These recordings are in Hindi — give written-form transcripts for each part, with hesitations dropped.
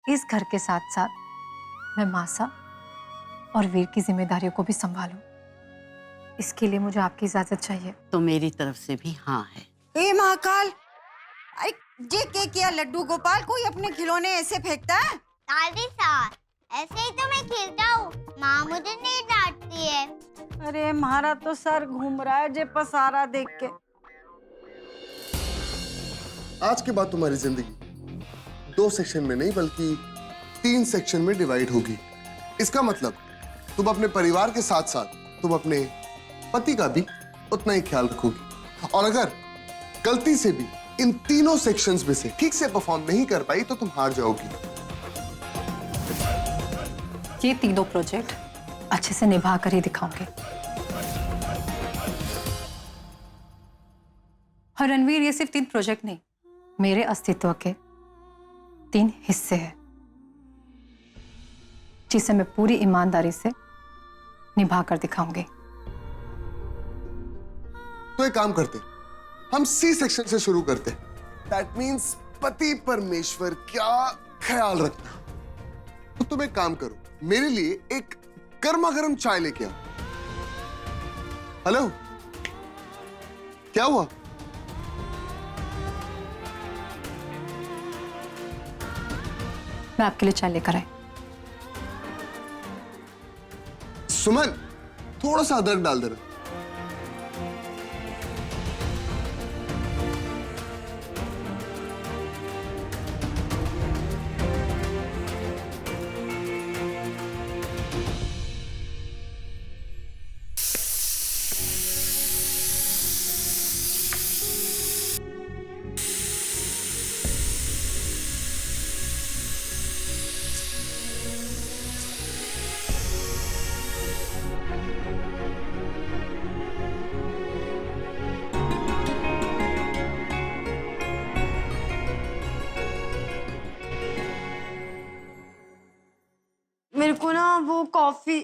इस घर के साथ साथ मैं मासा और वीर की जिम्मेदारियों को भी संभालूं। इसके लिए मुझे आपकी इजाजत चाहिए। तो मेरी तरफ से भी हाँ है। हे महाकाल, अरे ये क्या लड्डू गोपाल, कोई अपने खिलौने ऐसे फेंकता है? दादी साहब, ऐसे ही तो मैं खेलता हूँ, माँ मुझे नहीं डांटती है। अरे हमारा तो सर घूम रहा है जे पसारा देख के। आज के बाद तुम्हारी जिंदगी 2 सेक्शन में नहीं बल्कि 3 सेक्शन में डिवाइड होगी। इसका मतलब तुम अपने परिवार के साथ साथ तुम अपने पति का भी उतना ही ख्याल रखोगी। और अगर गलती से भी इन तीनों सेक्शंस में से ठीक से परफॉर्म नहीं कर पाई तो तुम हार जाओगी। ये तीनों प्रोजेक्ट अच्छे से निभा कर ही दिखाऊंगे। और रणवीर, ये सिर्फ 3 प्रोजेक्ट नहीं, मेरे अस्तित्व के 3 हिस्से हैं, जिसे मैं पूरी ईमानदारी से निभा कर दिखाऊंगी। तो एक काम करते, हम सी सेक्शन से शुरू करते। दैट मीन्स पति परमेश्वर क्या ख्याल रखना। तो तुम एक काम करो, मेरे लिए एक गर्मा गर्म चाय लेके आओ। हेलो, क्या हुआ? मैं आपके लिए चाय लेकर आई। सुमन, थोड़ा सा अदरक डाल देना। मेरे को ना वो कॉफी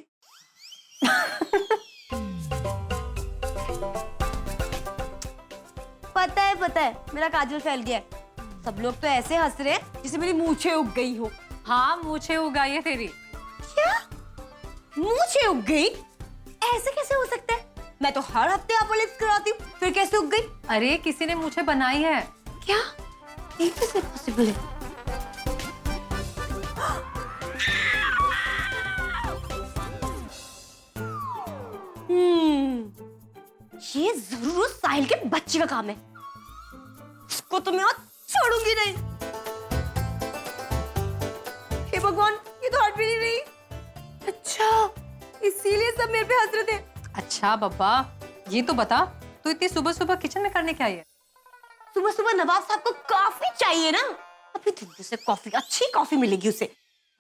पता है मेरा काजल फैल गया है। सब लोग तो ऐसे हंस रहे हैं जैसे मेरी मूछें उग गई हो। हाँ, मूछें उगाई है तेरी। क्या मूछें उग गई? ऐसे कैसे हो सकता है? मैं तो हर हफ्ते आपको लिफ्ट कराती हूँ, फिर कैसे उग गई? अरे किसी ने मूछें बनाई है। क्या ये कैसे पॉसिबल है? ये जरूर उस साहिल के बच्चे का काम है। इसको तो मैं आज छोड़ूंगी नहीं। हे भगवान, ये तो हट भी नहीं रही। अच्छा, इसीलिए सब मेरे पे हंस रहे थे। अच्छा बब्बा, ये तो बता, तू इतनी सुबह सुबह किचन में करने क्या आई है? सुबह सुबह नवाब साहब को कॉफी चाहिए ना, अभी दिन से कॉफी, अच्छी कॉफी मिलेगी उसे।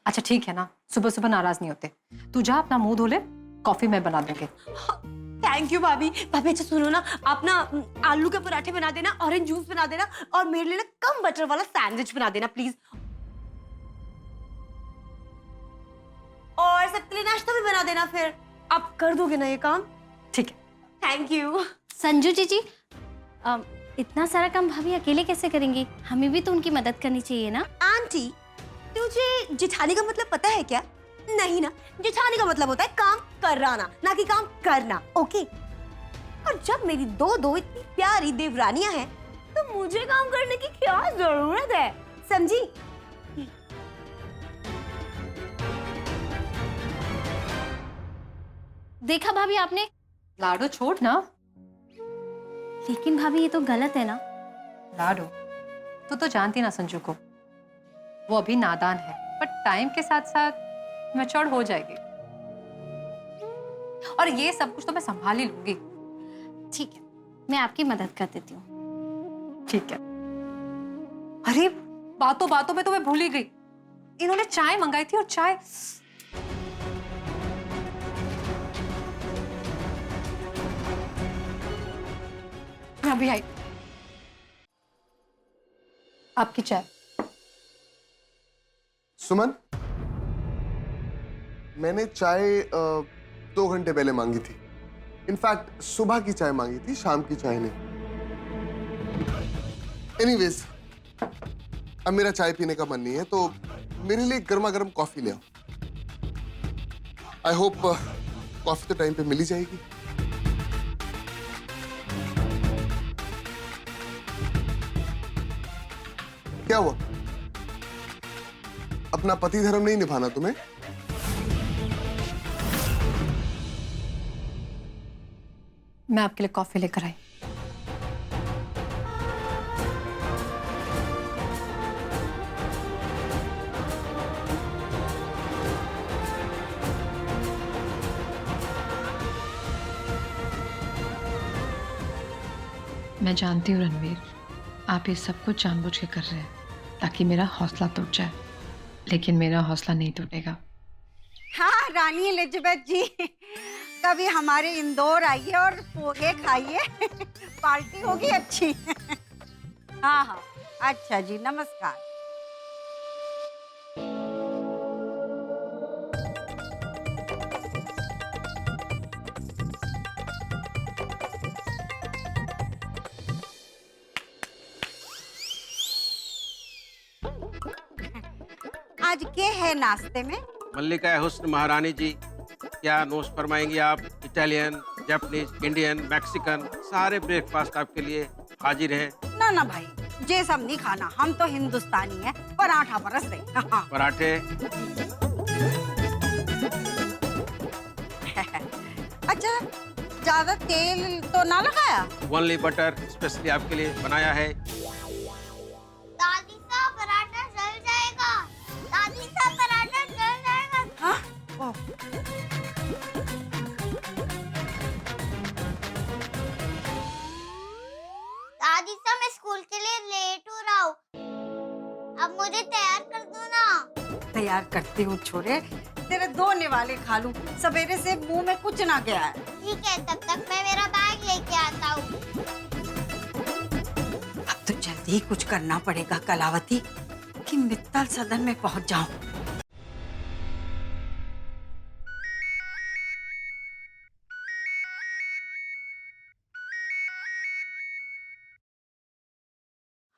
अच्छा ठीक है ना, सुबह सुबह नाराज नहीं होते। तू जा अपना मुंह धो ले, कॉफी मैं बना दूंगी। थैंक यू भाभी। भाभी अच्छा सुनो ना, आप ना आलू के पराठे बना देना, ऑरेंज जूस बना देना और मेरे लिए ना कम बटर वाला सैंडविच बना देना प्लीज। और सबके लिए नाश्ता भी बना देना। फिर आप कर दोगे ना ये काम? ठीक है। Thank you. संजू जी, इतना सारा काम भाभी अकेले कैसे करेंगी? हमें भी तो उनकी मदद करनी चाहिए ना। आंटी, तुझे जिठानी का मतलब पता है क्या? नहीं ना, जिठानी का मतलब होता है काम कराना, ना कि काम करना। ओके? और जब मेरी दो इतनी प्यारी देवरानियां हैं, तो मुझे काम करने की क्या जरूरत है? समझी? देखा भाभी आपने? लाडो छोड़ ना। लेकिन भाभी ये तो गलत है ना। लाडो, तू तो जानती ना संजू को, वो अभी नादान है, पर टाइम के साथ साथ मैच्योर हो जाएगी। और ये सब कुछ तो मैं संभाल ही लूंगी। ठीक है, मैं आपकी मदद कर देती हूँ। ठीक है। अरे बातों बातों में तो मैं भूल ही गई, इन्होंने चाय मंगाई थी और चाय मैं अभी आई। आपकी चाय। सुमन, मैंने चाय 2 घंटे पहले मांगी थी। इनफैक्ट सुबह की चाय मांगी थी, शाम की चाय नहीं। एनीवेज, अब मेरा चाय पीने का मन नहीं है, तो मेरे लिए गर्मा गर्म कॉफी ले आओ। आई होप कॉफी तो टाइम पे मिल ही जाएगी। क्या हुआ? अपना पति धर्म नहीं निभाना तुम्हें? मैं आपके लिए कॉफी लेकर आई। मैं जानती हूँ रणवीर, आप ये सब कुछ जानबूझ के कर रहे हैं ताकि मेरा हौसला टूट जाए, लेकिन मेरा हौसला नहीं टूटेगा। हाँ रानी एलिजाबेथ जी, कभी हमारे इंदौर आइए और पोहे खाइए। पार्टी होगी अच्छी। हाँ हाँ अच्छा जी, नमस्कार। आज क्या है नाश्ते में? मल्लिका हुस्न महारानी जी, क्या नोश फरमाएंगी आप? इटालियन, जापानीज, इंडियन, मैक्सिकन, सारे ब्रेकफास्ट आपके लिए हाजिर हैं। ना ना भाई, ये सब नहीं खाना, हम तो हिंदुस्तानी हैं। पराठा बरस दे। हाँ। पराठे। अच्छा, ज्यादा तेल तो ना लगाया? ओनली बटर स्पेशली आपके लिए बनाया है। दादी सा पराठा जल जाएगा। दादी सा पराठा जल जाएगा। हाँ? ओह। दादी सा मैं स्कूल के लिए लेट हो रहा हूँ, अब मुझे तैयार कर दो ना। तैयार करती हूँ छोरे, तेरे दो निवाले खा लूं। सवेरे से मुंह में कुछ ना गया है। ठीक है, तब तक मैं मेरा बैग लेके आता हूँ। अब तो जल्दी ही कुछ करना पड़ेगा कलावती, कि मित्तल सदन में पहुंच जाऊं।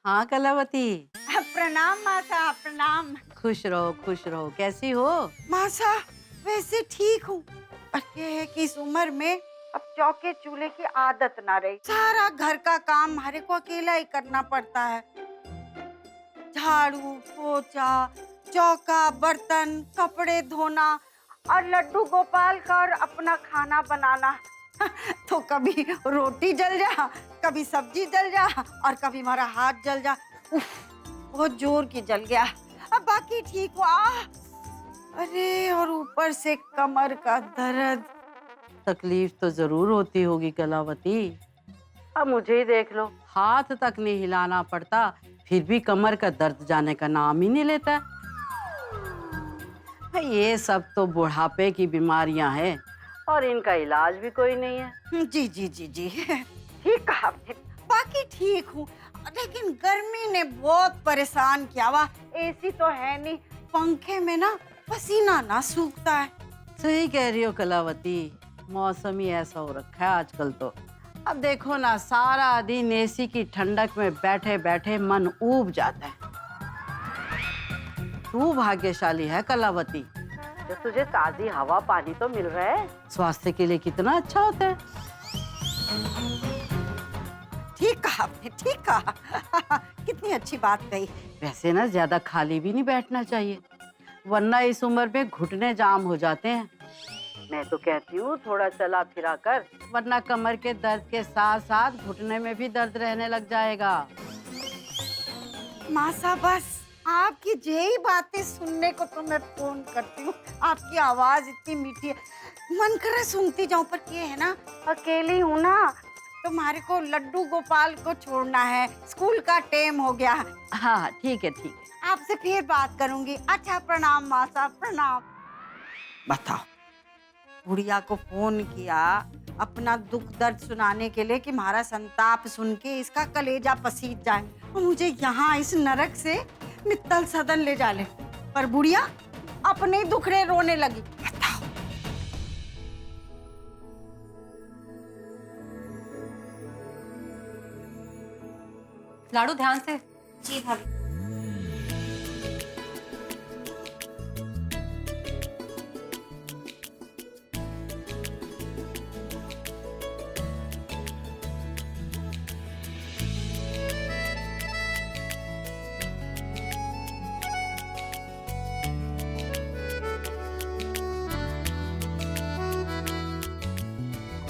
हाँ कलावती, प्रणाम मासा, प्रणाम। खुश रहो। कैसी हो? मासा वैसे ठीक हूँ, पर ये है कि इस उम्र में अब चौके चूल्हे की आदत ना रही। सारा घर का काम हमारे को अकेला ही करना पड़ता है। झाड़ू, पोछा, चौका, बर्तन, कपड़े धोना और लड्डू गोपाल का और अपना खाना बनाना। तो कभी रोटी जल जा, कभी सब्जी जल जा और कभी हमारा हाथ जल जा। उफ, बहुत जोर की जल गया। अब बाकी ठीक हुआ। अरे और ऊपर से कमर का दर्द। तकलीफ तो जरूर होती होगी कलावती। अब मुझे ही देख लो, हाथ तक नहीं हिलाना पड़ता, फिर भी कमर का दर्द जाने का नाम ही नहीं लेता। ये सब तो बुढ़ापे की बीमारियां हैं और इनका इलाज भी कोई नहीं है। जी जी जी जी, ठीक कहा आपने। बाकी ठीक हूँ, लेकिन गर्मी ने बहुत परेशान किया हुआ। एसी तो है नहीं, पंखे में ना पसीना ना सूखता है। सही कह रही हो कलावती, मौसम ही ऐसा हो रखा है आजकल तो। अब देखो ना, सारा दिन एसी की ठंडक में बैठे बैठे मन ऊब जाता है। तू भाग्यशाली है कलावती, जो तुझे ताजी हवा पानी तो मिल रहा है। स्वास्थ्य के लिए कितना अच्छा होता है। ठीक कहा आपने, ठीक कहा। कितनी अच्छी बात कही। वैसे ना ज्यादा खाली भी नहीं बैठना चाहिए, वरना इस उम्र में घुटने जाम हो जाते हैं। मैं तो कहती हूँ थोड़ा चला फिरा कर, वरना कमर के दर्द के साथ साथ घुटने में भी दर्द रहने लग जाएगा। मासा बस आपकी यही बातें सुनने को तो मैं फोन करती हूँ। आपकी आवाज इतनी मीठी है, मन करे सुनती जाऊं। पर ये है ना, अकेली हूँ ना, तुम्हारे को लड्डू गोपाल को छोड़ना है, स्कूल का टाइम हो गया। हाँ ठीक है ठीक है। आपसे फिर बात करूंगी। अच्छा प्रणाम मासा, प्रणाम। बताओ, गुड़िया को फोन किया अपना दुख दर्द सुनाने के लिए कि हमारा संताप सुन के इसका कलेजा पसीज जाए और मुझे यहाँ इस नरक से मित्तल सदन ले जा ले, पर बुढ़िया अपने दुखड़े रोने लगी। बताओ। लाडू ध्यान से। जी भाभी।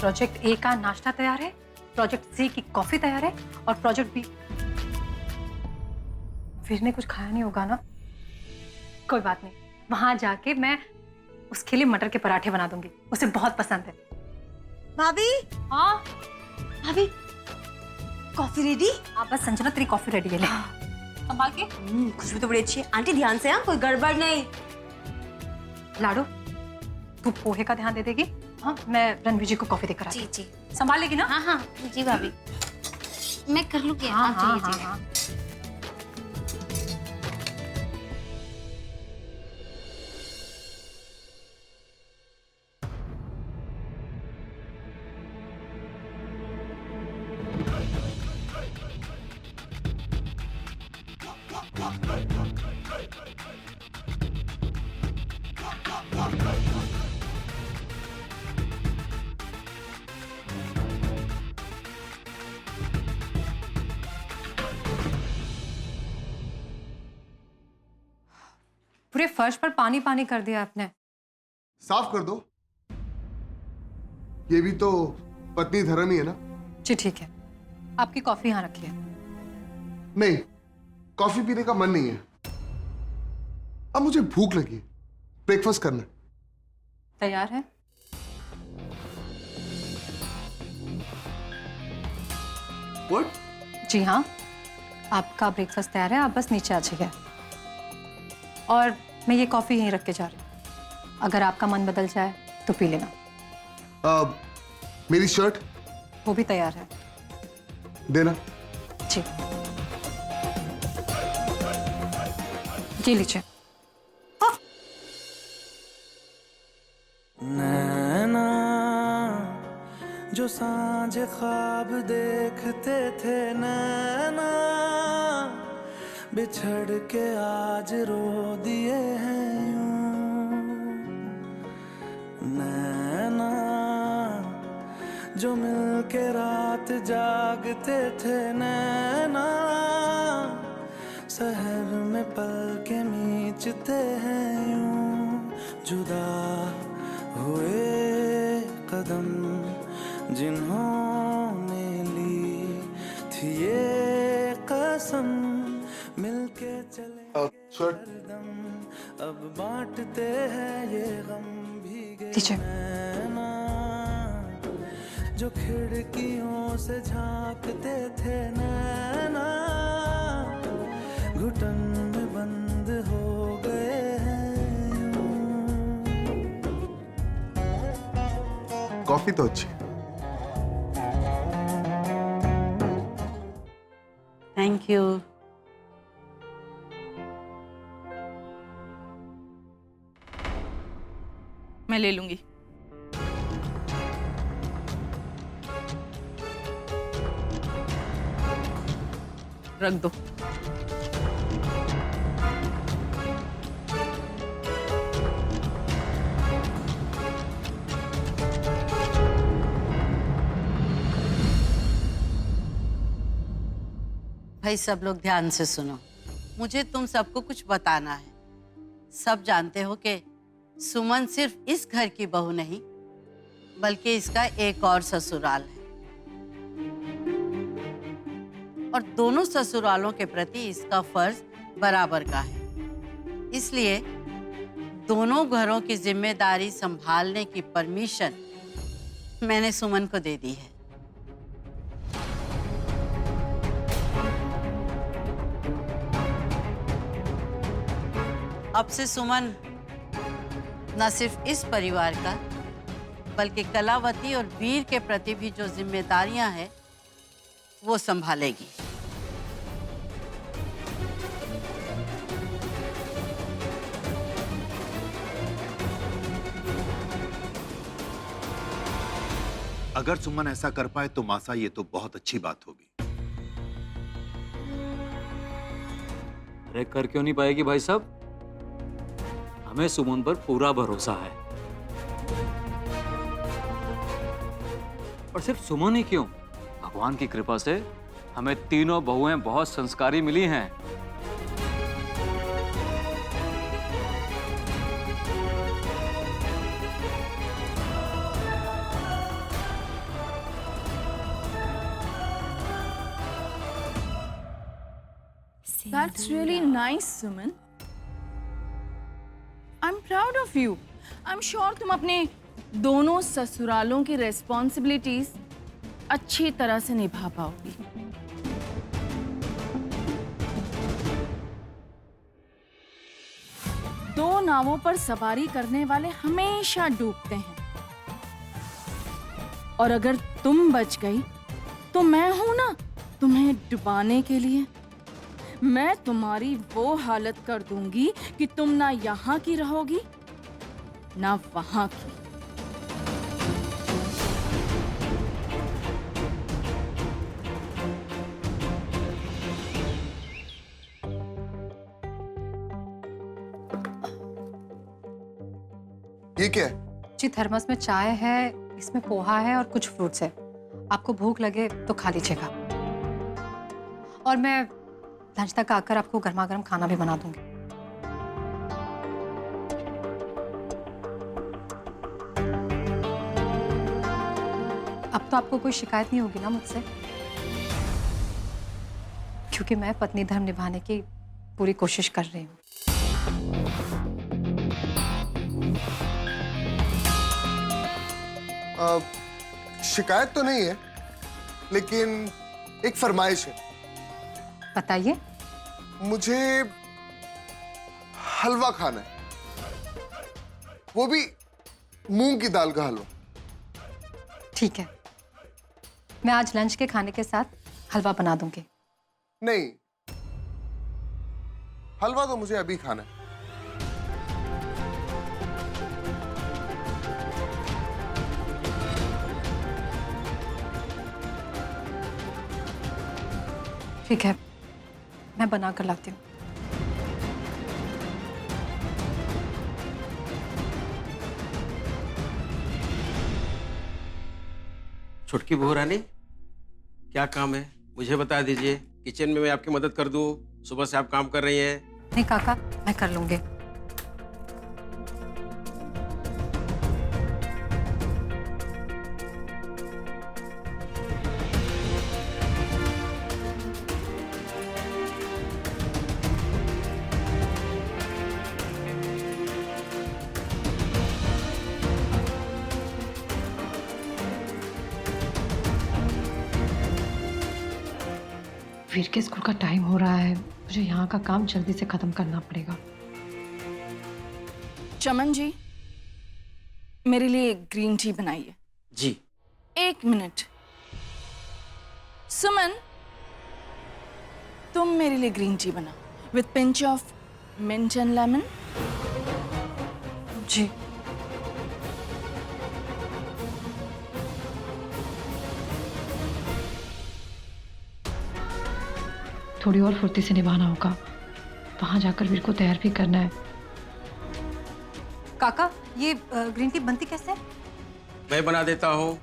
प्रोजेक्ट ए का नाश्ता तैयार है, प्रोजेक्ट सी की कॉफी तैयार है और प्रोजेक्ट बी। वीर ने कुछ खाया नहीं होगा ना? कोई बात नहीं, वहां जाके मैं उसके लिए मटर के पराठे बना दूंगी, उसे बहुत पसंद है। भाभी, हाँ भाभी, कॉफी रेडी? आप बस संजना, तेरी कॉफी रेडी है, ले संभाल के। खुशबू तो बड़ी अच्छी है। आंटी ध्यान से, हाँ, कोई गड़बड़ नहीं। लाडो, तू पोहे का ध्यान दे देगी? हाँ, मैं रणवीर जी को कॉफी देकर आती जी हूँ। जी संभाल लेगी ना? हाँ हाँ जी भाभी, मैं कर लूँगी। हाँ आप हाँ चलिए हाँ जी। हाँ। पूरे फर्श पर पानी पानी कर दिया आपने। साफ कर दो। ये भी तो पत्नी धर्म ही है ना? जी ठीक है, आपकी कॉफी यहाँ रखिए। नहीं, कॉफी पीने का मन नहीं है। अब मुझे भूख लगी है, ब्रेकफास्ट करना है। तैयार है? What? जी हाँ, आपका ब्रेकफास्ट तैयार है, आप बस नीचे आ जाइए। और मैं ये कॉफी यहीं रख के जा रही हूँ, अगर आपका मन बदल जाए तो पी लेना। मेरी शर्ट वो भी तैयार है। देना। जी, ये लीजिए। नैना जो सांझ ख्वाब देखते थे, नैना बिछड़ के आज रो दिए हैं यूं। नैना जो मिल के रात जागते थे, नैना शहर में पल के मीचते हैं यूं। जुदा हुए कदम जिन्होंने ली थी ये कसम, मिलके चले हरदम, अब बांटते हैं ये गम। भीगे नैना जो खिड़कियों से झांकते थे, नैना घुटन में बंद हो गए हैं। कॉफी तो अच्छी है। Thank you. मैं ले लूंगी। रख दो। भाई सब लोग ध्यान से सुनो, मुझे तुम सबको कुछ बताना है। सब जानते हो कि सुमन सिर्फ इस घर की बहू नहीं, बल्कि इसका एक और ससुराल है, और दोनों ससुरालों के प्रति इसका फर्ज बराबर का है। इसलिए दोनों घरों की जिम्मेदारी संभालने की परमिशन मैंने सुमन को दे दी है। अब से सुमन न सिर्फ इस परिवार का, बल्कि कलावती और वीर के प्रति भी जो जिम्मेदारियां हैं वो संभालेगी। अगर सुमन ऐसा कर पाए तो मासा ये तो बहुत अच्छी बात होगी। अरे कर क्यों नहीं पाएगी भाई साहब? हमें सुमन पर पूरा भरोसा है। और सिर्फ सुमन ही क्यों, भगवान की कृपा से हमें तीनों बहुएं बहुत संस्कारी मिली हैं। That's really nice, Suman. I'm proud of you. I'm sure तुम अपने दोनों ससुरालों की रिस्पॉन्सिबिलिटीज अच्छी तरह से निभा पाओगी। दो नावों पर सवारी करने वाले हमेशा डूबते हैं, और अगर तुम बच गई तो मैं हूं ना तुम्हें डुबाने के लिए। मैं तुम्हारी वो हालत कर दूंगी कि तुम ना यहाँ की रहोगी ना वहां की। ये क्या है? जी थर्मस में चाय है, इसमें पोहा है और कुछ फ्रूट्स है। आपको भूख लगे तो खा लीजिएगा, और मैं लंच तक आकर आपको गर्मा गर्म खाना भी बना दूंगी। अब तो आपको कोई शिकायत नहीं होगी ना मुझसे, क्योंकि मैं पत्नी धर्म निभाने की पूरी कोशिश कर रही हूँ। शिकायत तो नहीं है, लेकिन एक फरमाइश है। बताइए। मुझे हलवा खाना है, वो भी मूंग की दाल का हलवा। ठीक है, मैं आज लंच के खाने के साथ हलवा बना दूंगी। नहीं, हलवा तो मुझे अभी खाना है। ठीक है, मैं बना कर लाती हूँ। छुटकी बहू रानी, क्या काम है मुझे बता दीजिए। किचन में मैं आपकी मदद कर दूं। सुबह से आप काम कर रही हैं। नहीं काका, मैं कर लूंगी। वीर के स्कूल का टाइम हो रहा है, मुझे यहाँ का काम जल्दी से खत्म करना पड़ेगा। चमन जी, मेरे लिए ग्रीन टी बनाइए। जी। 1 मिनट। सुमन, तुम मेरे लिए ग्रीन टी बनाओ with pinch of mint and lemon. जी। थोड़ी और फुर्ती से निभाना होगा, वहां जाकर वीर को तैयार भी करना है। काका, ये ग्रीन टी बनती कैसे है? मैं बना देता हूँ।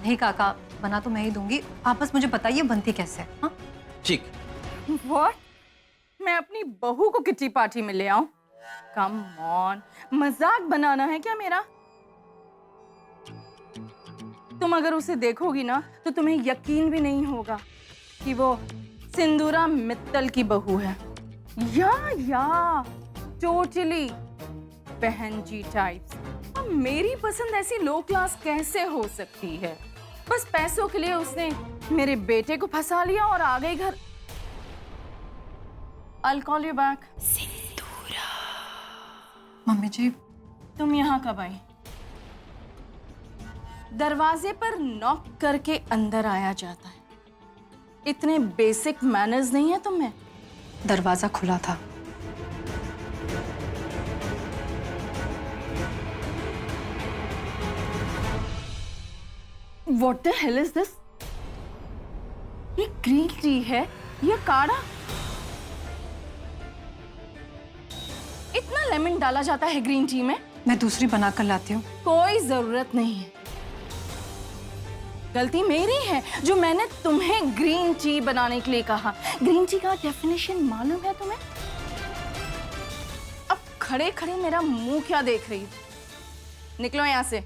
नहीं काका, बना तो मैं ही दूंगी, आप बस मुझे बताइए बनती कैसे है। हाँ? ठीक। व्हाट? मैं अपनी बहू को किटी पार्टी में ले आऊं? कम ऑन, मजाक बनाना है क्या मेरा? तुम अगर उसे देखोगी ना तो तुम्हें यकीन भी नहीं होगा कि वो सिंदूरा मित्तल की बहू है। या टोटली बहन जी टाइप्स। अब मेरी पसंद ऐसी लो क्लास कैसे हो सकती है? बस पैसों के लिए उसने मेरे बेटे को फंसा लिया और आ गई घर। I'll call you back। सिंदूरा। मम्मी जी, तुम यहाँ कब आई? दरवाजे पर नॉक करके अंदर आया जाता है, इतने बेसिक मैनर्स नहीं है तुम्हें? दरवाजा खुला था। What the hell is this? ये ग्रीन टी है या काढ़ा? इतना लेमन डाला जाता है ग्रीन टी में? मैं दूसरी बना कर लाती हूँ। कोई जरूरत नहीं है। गलती मेरी है जो मैंने तुम्हें ग्रीन टी बनाने के लिए कहा। ग्रीन टी का डेफिनेशन मालूम है तुम्हें? अब खड़े खड़े मेरा मुंह क्या देख रही हो? निकलो यहां से।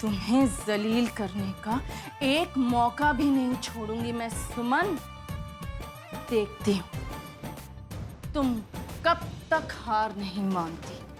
तुम्हें जलील करने का एक मौका भी नहीं छोड़ूंगी मैं सुमन। देखती हूँ तुम कब तक हार नहीं मानती।